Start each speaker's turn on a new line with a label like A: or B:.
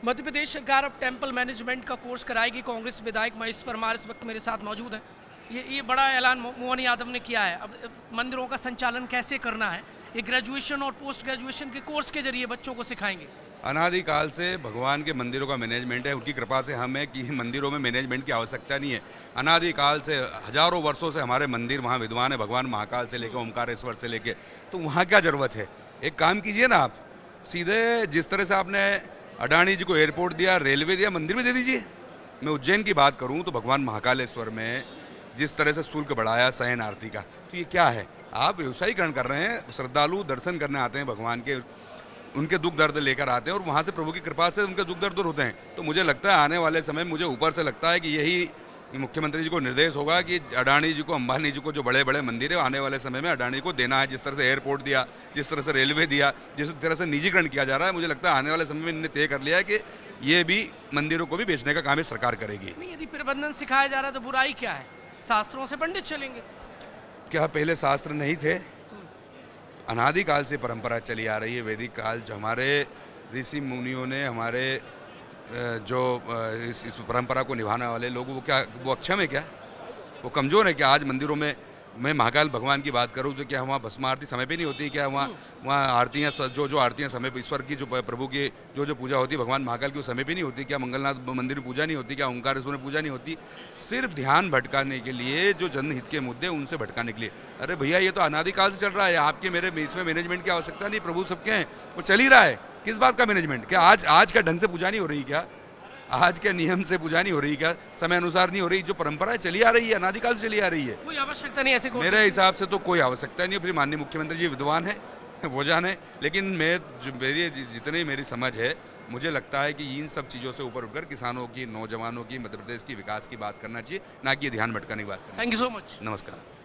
A: मध्य प्रदेश सरकार अब temple management का कोर्स कराएगी। कांग्रेस विधायक महेश परमार इस वक्त मेरे साथ मौजूद हैं। ये बड़ा ऐलान मोहन यादव ने किया है। अब मंदिरों का संचालन कैसे करना है, ये ग्रेजुएशन और पोस्ट ग्रेजुएशन के कोर्स के जरिए बच्चों को सिखाएंगे।
B: अनादिकाल से भगवान के मंदिरों का मैनेजमेंट है, उनकी कृपा से हमें कि मंदिरों में मैनेजमेंट की आवश्यकता नहीं है। अनादिकाल से हजारों वर्षों से हमारे मंदिर वहाँ विद्वान है, भगवान महाकाल से लेकर ओमकारेश्वर से लेकर, तो वहाँ क्या ज़रूरत है। एक काम कीजिए ना, आप सीधे जिस तरह से आपने अडानी जी को एयरपोर्ट दिया, रेलवे दिया, मंदिर भी दे दीजिए। मैं उज्जैन की बात करूँ तो भगवान महाकालेश्वर में जिस तरह से शुल्क बढ़ाया शयन आरती का, तो ये क्या है, आप व्यवसायीकरण कर रहे हैं। श्रद्धालु दर्शन करने आते हैं भगवान के, उनके दुख दर्द लेकर आते हैं और वहाँ से प्रभु की कृपा से उनके दुख दर्द दूर होते हैं। तो मुझे लगता है आने वाले समय मुझे ऊपर से लगता है कि यही मुख्यमंत्री जी को निर्देश होगा कि अडानी जी को, अंबानी जी को, जो बड़े बड़े मंदिर है आने वाले समय में अडानी को देना है। जिस तरह से एयरपोर्ट दिया, जिस तरह से रेलवे दिया, जिस तरह से निजीकरण किया जा रहा है, मुझे लगता है आने वाले समय में इन्होंने तय कर लिया है कि ये भी मंदिरों को भी बेचने का काम सरकार करेगी।
A: नहीं, यदि प्रबंधन सिखाया जा रहा है तो बुराई क्या है, शास्त्रों से पंडित चलेंगे। क्या
B: पहले शास्त्र नहीं थे? अनादिकाल से परंपरा चली आ रही है। वैदिक काल जो हमारे ऋषि मुनियों ने, हमारे जो इस परंपरा को निभाने वाले लोग, वो अक्षम है क्या, वो कमज़ोर है क्या? आज मंदिरों में मैं महाकाल भगवान की बात करूँ तो क्या वहाँ भस्म आरती समय पे नहीं होती? क्या वहाँ आरतियाँ, जो आरतियाँ समय पे, ईश्वर की जो प्रभु की जो पूजा होती है भगवान महाकाल की, वो समय पे नहीं होती? क्या मंगलनाथ मंदिर में पूजा नहीं होती? क्या ओंकारेश्वर में पूजा नहीं होती? सिर्फ ध्यान भटकाने के लिए, जो जनहित के मुद्दे उनसे भटकाने के लिए। अरे भैया, ये तो अनादिकाल से चल रहा है। आपके मेरे इसमें मैनेजमेंट की आवश्यकता नहीं, प्रभु सबके हैं, वो चल ही रहा है। किस बात का मैनेजमेंट? क्या आज का ढंग से पूजा नहीं हो रही? क्या आज के नियम से पूजा नहीं हो रही? क्या समय अनुसार नहीं हो रही? जो परंपरा चली आ रही है, अनादिकाल से चली आ रही है,
A: कोई आवश्यकता नहीं ऐसे।
B: मेरे हिसाब से तो कोई आवश्यकता नहीं। फिर माननीय मुख्यमंत्री जी विद्वान है, वो जाने। लेकिन मेरी जितनी मेरी समझ है, मुझे लगता है कि इन सब चीज़ों से ऊपर उठकर किसानों की, नौजवानों की, मध्य प्रदेश की विकास की बात करना चाहिए, ना कि ध्यान भटकाने की बात करना।
A: Thank you so much.
B: नमस्कार।